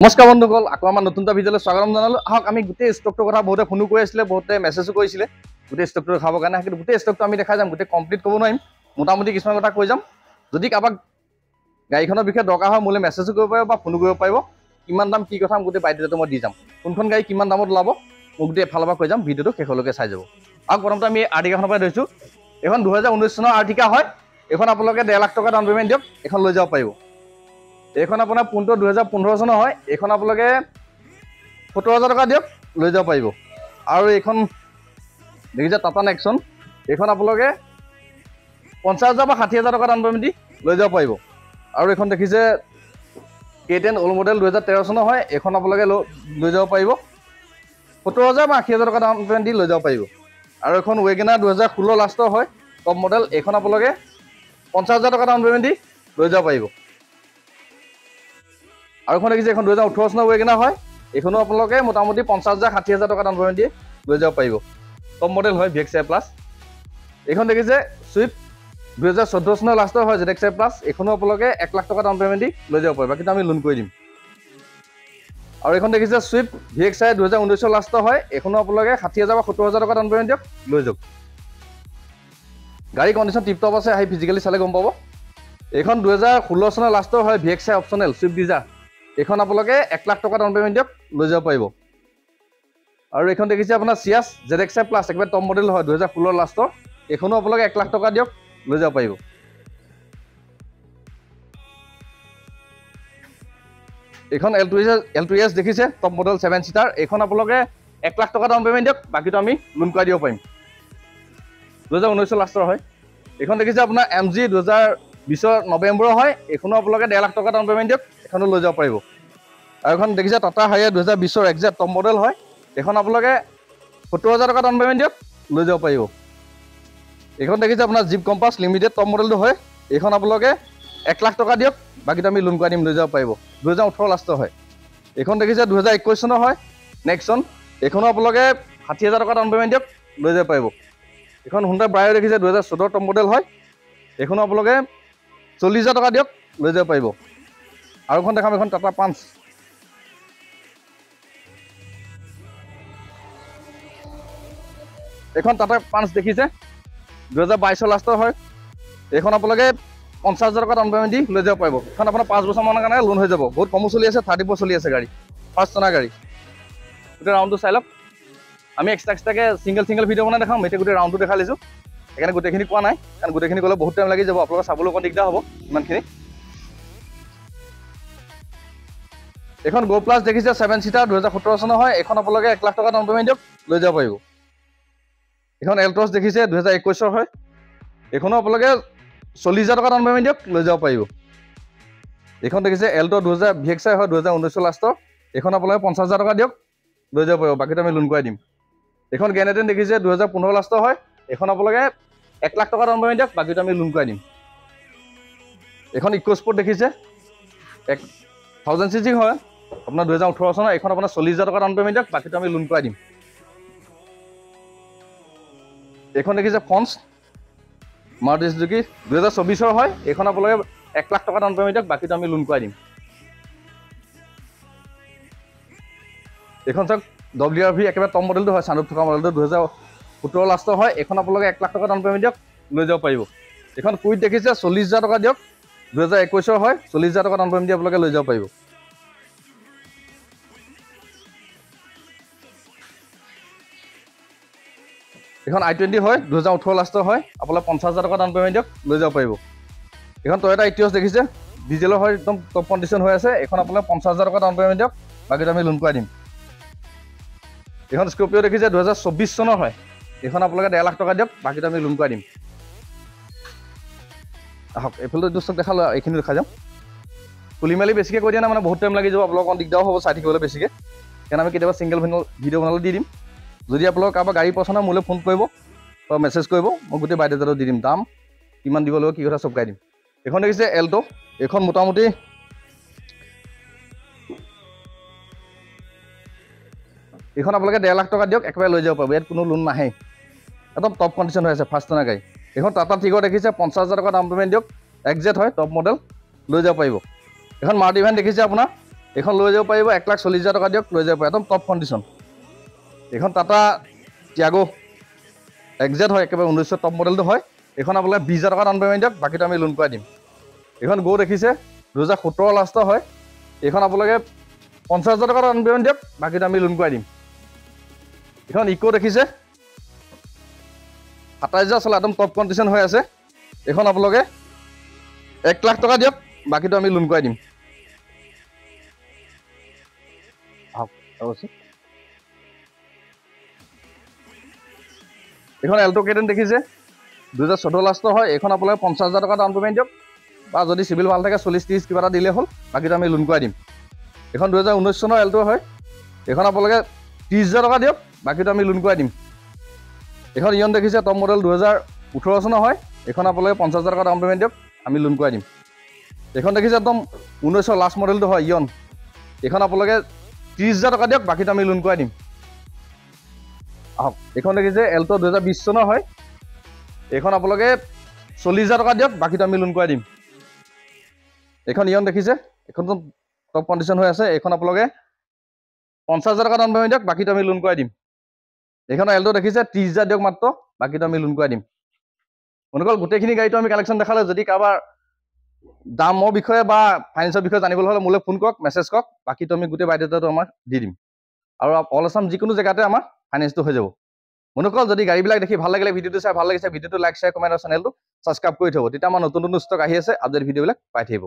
নমস্কাৰ বন্ধুসকল, আকৌ আমাৰ নতুন এটা ভিডিঅ'লৈ স্বাগতম জনালোঁ। আহক আমি গোটেই ষ্টকটোৰ কথা বহুতে ফোনো কৰি আছিলে, বহুতে মেছেজো কৰিছিলে গোটেই ষ্টকটো দেখাবৰ কাৰণে। কিন্তু গোটেই ষ্টকটো আমি দেখাই যাম, গোটেই কমপ্লিট ক'ব নোৱাৰিম, মোটামুটি কিছুমান কথা কৈ যাম। যদি কাৰোবাক গাড়ীখনৰ বিষয়ে দৰকাৰ হয় মোলৈ মেছেজো কৰিব পাৰিব বা ফোনো কৰিব পাৰিব। কিমান দাম কি কথা গোটেই বায়'ডাটাটো মই দি যাম, কোনখন গাড়ী কিমান দামত ওলাব মই গোটেই এফালৰ পৰা কৈ যাম। ভিডিঅ'টো শেষলৈকে চাই যাব। আৰু প্ৰথমতে আমি আৰ্টিকাখনৰ পৰা ধৰিছোঁ। এইখন 2019 চনৰ আৰ্টিকা হয়। এইখন আপোনালোকে 1.5 লাখ টকা ডাউন পে'মেণ্ট দিয়ক, এইখন লৈ যাব পাৰিব। এইখন আপোনাৰ পোনটো 2015 চনৰ হয়। এইখন আপোনালোকে 70,000 টকা দিয়ক, লৈ যাব পাৰিব। আৰু এইখন দেখিছে টাটা নেক্সন, এইখন আপোনালোকে 50,000 বা 60,000 টকা ডাউন পে'মেণ্ট দি লৈ যাব পাৰিব। আৰু এইখন দেখিছে K10 অল্ড মডেল 2013 চনৰ হয়। এইখন আপোনালোকে লৈ যাব পাৰিব 70,000 বা 80,000 টকা ডাউন পে'মেণ্ট দি লৈ যাব পাৰিব। আৰু এখন ৱেগনাৰ 2016 লাষ্টৰ হয়, টপ মডেল। এইখন আপোনালোকে 50,000 টকা ডাউন পে'মেণ্ট দি লৈ যাব পাৰিব। আৰু এখন দেখিছে এইখন 2018 চনৰ ৱেগনাৰ হয়। এইখনো আপোনালোকে মোটামুটি 50,000 60,000 টকা ডাউন পে'মেণ্ট দি লৈ যাব পাৰিব। টপ মডেল হয় VXI প্লাছ। এইখন দেখিছে চুইফ্ট 2014 চনৰ লাষ্টৰ হয় ZXI প্লাছ। এইখনো আপোনালোকে 1 লাখ টকা ডাউন পে'মেণ্ট দি লৈ যাব পাৰিব, কিন্তু আমি লোন কৰি দিম। আৰু এইখন দেখিছে চুইফ্ট VXI 2019 লাষ্টৰ হয়। এইখনো আপোনালোকে 60,000 বা 70,000 টকা ডাউন পে'মেণ্ট দিয়ক, লৈ যাওক। গাড়ী কণ্ডিশ্যন টিপটপ আছে, আহি ফিজিকেলি চালে গম পাব। এইখন 2016 চনৰ লাষ্টৰ হয় VXI অপশ্যনেল চুইফ্ট ডিজাৰ। এইখন আপোনালোকে 1 লাখ টকা ডাউন পে'মেণ্ট দিয়ক, লৈ যাব পাৰিব। আৰু এইখন দেখিছে আপোনাৰ চিয়াছ ZXI প্লাছ, একেবাৰে টপ মডেল হয় 2016 লাষ্টৰ। এইখনো আপোনালোকে 1 লাখ টকা দিয়ক, লৈ যাব পাৰিব। এইখন L2S দেখিছে টপ মডেল 7 চিটাৰ। এইখন আপোনালোকে 1 লাখ টকা ডাউন পে'মেণ্ট দিয়ক, বাকীটো আমি লোন কৰাই দিব পাৰিম। 2019 লাষ্টৰ হয়। এইখন দেখিছে আপোনাৰ MG 2020 নৱেম্বৰৰ হয়। এইখনো আপোনালোকে 1.5 লাখ টকা ডাউন পে'মেণ্ট দিয়ক, এইখনো লৈ যাব পাৰিব। আৰু এখন দেখিছে টাটা হাৰিয়াৰ 2020 এক্সেট টপ মডেল হয়। এইখন আপোনালোকে 70,000 টকা ডাউন পে'মেণ্ট দিয়ক, লৈ যাব পাৰিব। এইখন দেখিছে আপোনাৰ জিপ কম্পাছ লিমিটেড টপ মডেলটো হয়। এইখন আপোনালোকে 1 লাখ টকা দিয়ক, বাকীটো আমি লোন কৰাই দিম, লৈ যাব পাৰিব। 2018 লাষ্টৰ হয়। এইখন দেখিছে 2021 চনৰ হয় নেক্সন। এইখনো আপোনালোকে 60,000 টকা ডাউন পে'মেণ্ট দিয়ক, লৈ যাব পাৰিব। এইখন হুণ্ডা ব্ৰায়ো দেখিছে 2014 টপ মডেল হয়। এইখনো আপোনালোকে 40,000 টকা দিয়ক, লৈ যাব পাৰিব। আৰু এখন দেখাম, এখন টাটা পাঞ্চ। এইখন টাটা পাঞ্চ দেখিছে 2022 লাষ্টৰ হয়। এইখন আপোনালোকে 50,000 টকা ডাউন পে'মেণ্ট দি লৈ যাব পাৰিব। এইখন আপোনাৰ 5 বছৰমানৰ কাৰণে লোন হৈ যাব। বহুত কমো চলি আছে, 34 চলি আছে গাড়ী, ফাৰ্ষ্ট চনৰ গাড়ী। গোটেই ৰাউণ্ডটো চাই লওক। আমি এক্সট্ৰাকৈ চিংগল ভিডিঅ' বনাই দেখাম। এতিয়া গোটেই ৰাউণ্ডটো দেখাই লৈছোঁ, সেইকাৰণে গোটেইখিনি কোৱা নাই, কাৰণ গোটেইখিনি গ'লে বহুত টাইম লাগি যাব, আপোনালোকে চাবলৈ অকণ দিগদাৰ হ'ব ইমানখিনি। এইখন গ' প্লাছ দেখিছে 7 চিটাৰ 2017 চনৰ হয়। এইখন আপোনালোকে 1 লাখ টকা ডাউন পে'মেণ্ট দিয়ক, লৈ যাব পাৰিব। এইখন এল্ট্ৰছ দেখিছে 2021 হয়। এইখনো আপোনালোকে 40,000 টকা ডাউন পে'মেণ্ট দিয়ক, লৈ যাব পাৰিব। এইখন দেখিছে এল্টো VXI হয় 2019 লাষ্টৰ। এইখন আপোনালোকে 50,000 টকা দিয়ক, লৈ যাব পাৰিব, বাকীটো আমি লোন কৰাই দিম। এইখন গ্ৰেনেটেন দেখিছে 2015 লাষ্টৰ হয়। এইখন আপোনালোকে 1 লাখ টকা ডাউন পে'মেণ্ট দিয়ক, বাকীটো আমি লোন কৰাই দিম। এইখন ইক'স্পৰ্ট দেখিছে 1000 cc হয়, আপোনাৰ 2018 চনৰ। এইখন আপোনাৰ 40,000 টকা ডাউন পে'মেণ্ট দিয়ক, বাকীটো আমি লোন কৰাই দিম। এইখন দেখিছে ফন্স মাৰুতি চুজুকি 2024 হয়। এইখন আপোনালোকে 1 লাখ টকা ডাউন পে'মেণ্ট দিয়ক, বাকীটো আমি লোন কৰাই দিম। এইখন চাওক WRV একেবাৰে টপ মডেলটো হয়, চানৰুফ থকা মডেলটো 2017 লাষ্টৰ হয়। এইখন আপোনালোকে 1 লাখ টকা ডাউন পে'মেণ্ট দিয়ক, লৈ যাব পাৰিব। এইখন কুইট দেখিছে 40,000 টকা দিয়ক, 2021 হয়। 40,000 টকা ডাউন পে'মেণ্ট দি আপোনালোকে লৈ যাব পাৰিব। এইখন I20 হয় 2018 লাষ্টৰ হয়। আপোনালোকে 50,000 টকা ডাউন পে'মেণ্ট দিয়ক, লৈ যাব পাৰিব। এইখন টয়োটা ইটিঅছ দেখিছে ডিজেলৰ হয়, একদম টপ কণ্ডিশ্যন হৈ আছে। এইখন আপোনালোকে 50,000 টকা ডাউন পে'মেণ্ট দিয়ক, বাকীটো আমি লোন কৰাই দিম। এইখন স্কৰপিঅ' দেখিছে 2024 চনৰ হয়। এইখন আপোনালোকে 1.5 লাখ টকা দিয়ক, বাকীটো আমি লোন কৰাই দিম। আহক এইফালে ষ্টক দেখালোঁ, এইখিনি দেখাই যাম। খুলি মেলি বেছিকৈ কৈ দিয়া নাই, মানে বহুত টাইম লাগি যাব, আপোনালোকৰ অকণ দিগদাৰো হ'ব চাই থাকিবলৈ বেছিকৈ। সেইকাৰণে আমি কেতিয়াবা চিংগল ভিডিঅ' বনালে দি দিম। যদি আপোনালোকৰ কাৰোবাৰ গাড়ী পচন্দ হয় মোলৈ ফোন কৰিব বা মেছেজ কৰিব, মই গোটেই বায়'ডাটাটো দি দিম, দাম কিমান দিব লাগিব কি কথা চব গাই দিম। এইখন দেখিছে এল্টো। এইখন মোটামুটি এইখন আপোনালোকে 1.5 লাখ টকা দিয়ক, একেবাৰে লৈ যাব পাৰিব। ইয়াত কোনো লোন নাহে, একদম টপ কণ্ডিশ্যন হৈ আছে, ফাৰ্ষ্ট চনৰ গাড়ী। এইখন টাটা টিগৰ দেখিছে 50,000 টকা ডাউন পে'মেণ্ট দিয়ক, এক্সেট হয়, টপ মডেল, লৈ যাব পাৰিব। এখন মাৰুতি ভেন দেখিছে আপোনাৰ, এইখন লৈ যাব পাৰিব 1,40,000 টকা দিয়ক লৈ যাব পাৰিব একদম টপ কণ্ডিশ্যন এইখন টাটা টিয়াগো এক্সেট হয় একেবাৰে 1900 টপ মডেলটো হয় এইখন আপোনালোকে 20,000 টকা ডাউন পে'মেণ্ট দিয়ক বাকীটো আমি লোন কৰাই দিম এইখন গো দেখিছে 2017 লাষ্টৰ হয় এইখন আপোনালোকে 50,000 টকা ডাউন পে'মেণ্ট দিয়ক বাকীটো আমি লোন কৰাই দিম এইখন ইকো দেখিছে 27,000 চলা একদম টপ কণ্ডিশ্যন হৈ আছে এইখন আপোনালোকে 1,00,000 টকা দিয়ক বাকীটো আমি লোন কৰাই দিম এইখন এল্টো কেটেন দেখিছে 2014 লাষ্টৰ হয় এইখন আপোনালোকে 50,000 টকা ডাউন পে'মেণ্ট দিয়ক বা যদি চিভিল ভাল থাকে 40-30 কিবা এটা দিলে হ'ল বাকীটো আমি লোন কৰাই দিম এইখন 2019 চনৰ এল্টো হয় এইখন আপোনালোকে 30,000 টকা দিয়ক বাকীটো আমি লোন কৰাই দিম এইখন ইয়ন দেখিছে টপ মডেল 2018 চনৰ হয় এইখন আপোনালোকে 50,000 টকা ডাউন পে'মেণ্ট দিয়ক আমি লোন কৰাই দিম এইখন দেখিছে একদম 19 লাষ্ট মডেলটো হয় ইয়ন এইখন আপোনালোকে 30,000 টকা দিয়ক বাকীটো আমি লোন কৰাই দিম আহক এইখন দেখিছে এল্টো 2020 চনৰ হয় এইখন আপোনালোকে 40,000 টকা দিয়ক বাকীটো আমি লোন কৰাই দিম এইখন ইয়ন দেখিছে এইখনতো টপ কণ্ডিশ্যন হৈ আছে এইখন আপোনালোকে 50,000 টকা ডাউন পে'মেণ্ট দিয়ক বাকীটো আমি লোন কৰাই দিম এইখন এল্টো দেখিছে 30,000 দিয়ক মাত্ৰ বাকীটো আমি লোন কৰাই দিম অনুকল গোটেইখিনি গাড়ীটো আমি কালেকশ্যন দেখালে যদি কাৰোবাৰ দামৰ বিষয়ে বা ফাইনেন্সৰ বিষয়ে জানিবলৈ হ'লে মোলৈ ফোন কৰক মেছেজ কৰক বাকীটো আমি গোটেই বাধ্যতাটো আমাক দি দিম আৰু অল আছাম যিকোনো জেগাতে আমাৰ ফাইনেন্সটো হৈ যাব মনুকল যদি গাড়ীবিলাক দেখি ভাল লাগিলে ভিডিঅ'টো চাই ভাল লাগিছে ভিডিঅ'টো লাইক শ্বেয়াৰ কমেণ্ট আৰু চেনেলটো ছাবস্ক্ৰাইব কৰি থ'ব তেতিয়া আমাৰ নতুন নতুন ষ্টক আহি আছে আপডেট ভিডিঅ'বিলাক পাই থাকিব